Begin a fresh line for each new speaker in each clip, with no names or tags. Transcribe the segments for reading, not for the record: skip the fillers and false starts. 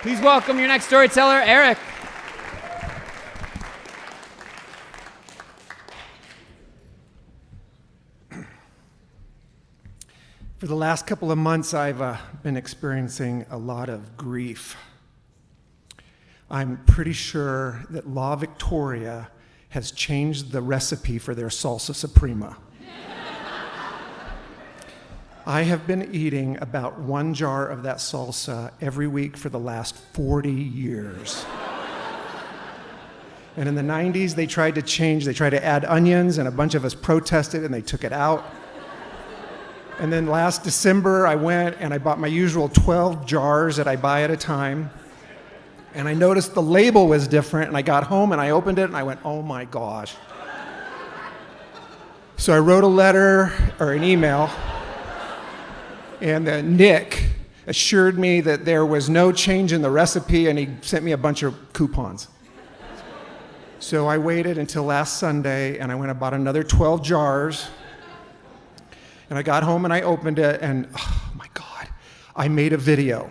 Please welcome your next storyteller, Eric.
For the last couple of months, I've been experiencing a lot of grief. I'm pretty sure that La Victoria has changed the recipe for their salsa suprema. I have been eating about 1 jar of that salsa every week for the last 40 years. And in the 90s, they tried to add onions, and a bunch of us protested, and they took it out. And then last December, I went and I bought my usual 12 jars that I buy at a time. And I noticed the label was different, and I got home and I opened it and I went, oh my gosh. So I wrote a letter or an email, and Nick assured me that there was no change in the recipe, and he sent me a bunch of coupons. So I waited until last Sunday, and I went and bought another 12 jars. And I got home and I opened it, and oh my God, I made a video.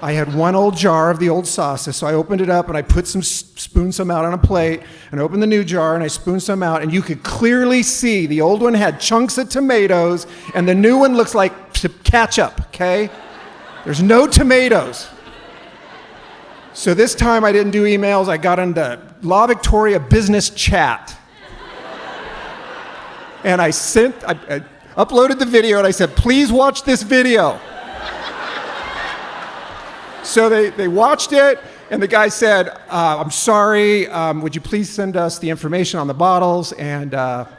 I had 1 old jar of the old salsa, so I opened it up and I spooned some out on a plate, and opened the new jar and I spooned some out, and you could clearly see the old one had chunks of tomatoes and the new one looks like ketchup, okay? There's no tomatoes. So this time I didn't do emails, I got into La Victoria business chat. And I uploaded the video and I said, please watch this video. So they watched it, and the guy said, I'm sorry, would you please send us the information on the bottles and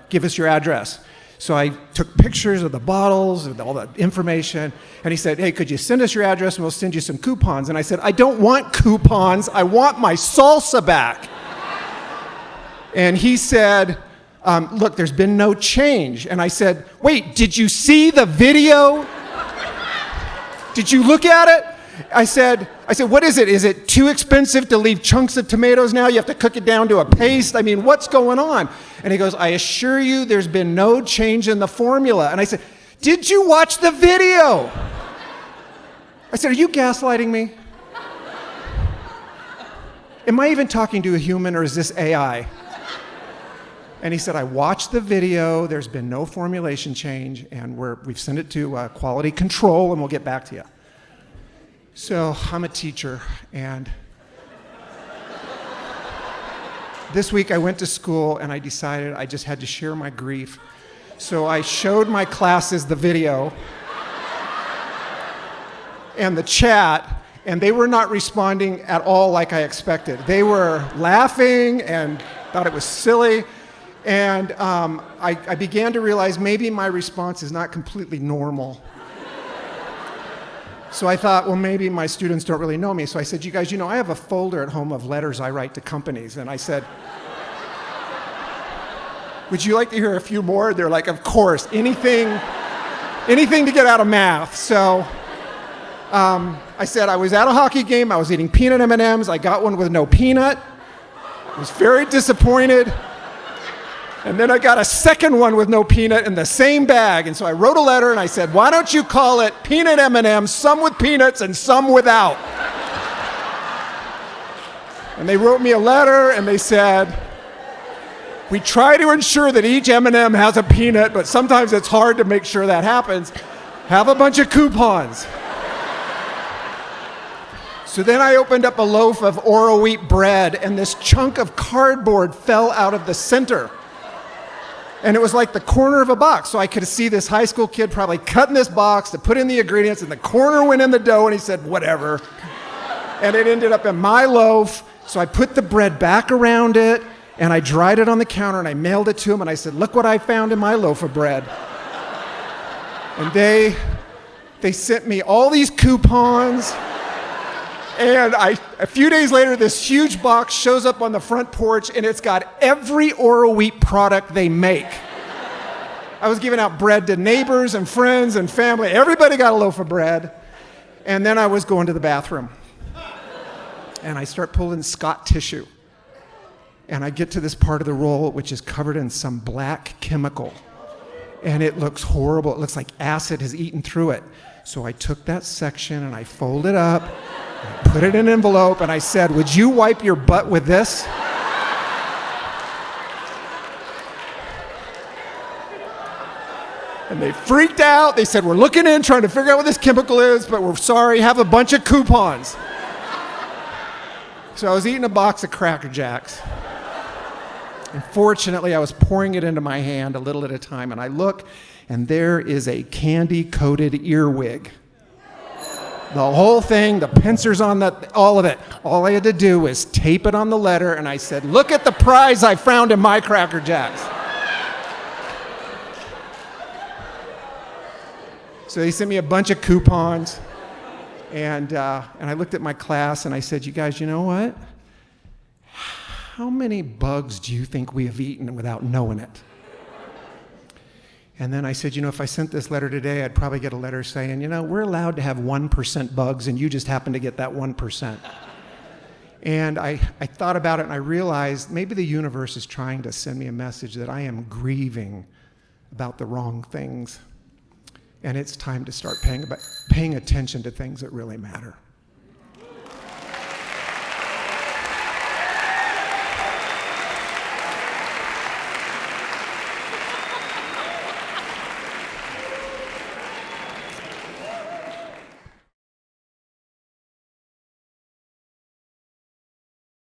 give us your address? So I took pictures of the bottles, of all the information, and he said, hey, could you send us your address and we'll send you some coupons? And I said, I don't want coupons, I want my salsa back. And he said, look, there's been no change. And I said, wait, did you see the video? Did you look at it? I said, what is it? Is it too expensive to leave chunks of tomatoes now? You have to cook it down to a paste? I mean, what's going on? And he goes, I assure you there's been no change in the formula. And I said, did you watch the video? I said, are you gaslighting me? Am I even talking to a human, or is this AI? And he said, I watched the video, there's been no formulation change, and we've sent it to quality control, and we'll get back to you. So I'm a teacher, and this week I went to school and I decided I just had to share my grief. So I showed my classes the video and the chat, and they were not responding at all like I expected. They were laughing and thought it was silly. And I began to realize maybe my response is not completely normal. So I thought, well, maybe my students don't really know me. So I said, you guys, I have a folder at home of letters I write to companies. And I said, would you like to hear a few more? They're like, of course, anything to get out of math. So I said, I was at a hockey game. I was eating peanut M&Ms. I got one with no peanut. I was very disappointed. And then I got a second one with no peanut in the same bag. And so I wrote a letter and I said, why don't you call it peanut M&Ms, some with peanuts and some without? And they wrote me a letter and they said, we try to ensure that each M&M has a peanut, but sometimes it's hard to make sure that happens. Have a bunch of coupons. So then I opened up a loaf of Oro wheat bread, and this chunk of cardboard fell out of the center. And it was like the corner of a box. So I could see this high school kid probably cutting this box to put in the ingredients, and the corner went in the dough, and he said, whatever. And it ended up in my loaf. So I put the bread back around it, and I dried it on the counter, and I mailed it to him, and I said, look what I found in my loaf of bread. And they sent me all these coupons. And a few days later, this huge box shows up on the front porch, and it's got every Oro wheat product they make. I was giving out bread to neighbors and friends and family. Everybody got a loaf of bread. And then I was going to the bathroom. And I start pulling Scott tissue. And I get to this part of the roll, which is covered in some black chemical. And it looks horrible. It looks like acid has eaten through it. So I took that section and I folded it up, I put it in an envelope, and I said, would you wipe your butt with this? And they freaked out. They said, we're looking in, trying to figure out what this chemical is, but we're sorry, have a bunch of coupons. So I was eating a box of Cracker Jacks. And fortunately, I was pouring it into my hand a little at a time, and I look, and there is a candy-coated earwig. The whole thing, the pincers on all of it. All I had to do was tape it on the letter, and I said, look at the prize I found in my Cracker Jacks. So they sent me a bunch of coupons, and I looked at my class, and I said, you guys, you know what? How many bugs do you think we have eaten without knowing it? And then I said, if I sent this letter today, I'd probably get a letter saying, we're allowed to have 1% bugs, and you just happen to get that 1%. And I thought about it, and I realized maybe the universe is trying to send me a message that I am grieving about the wrong things. And it's time to start paying attention to things that really matter.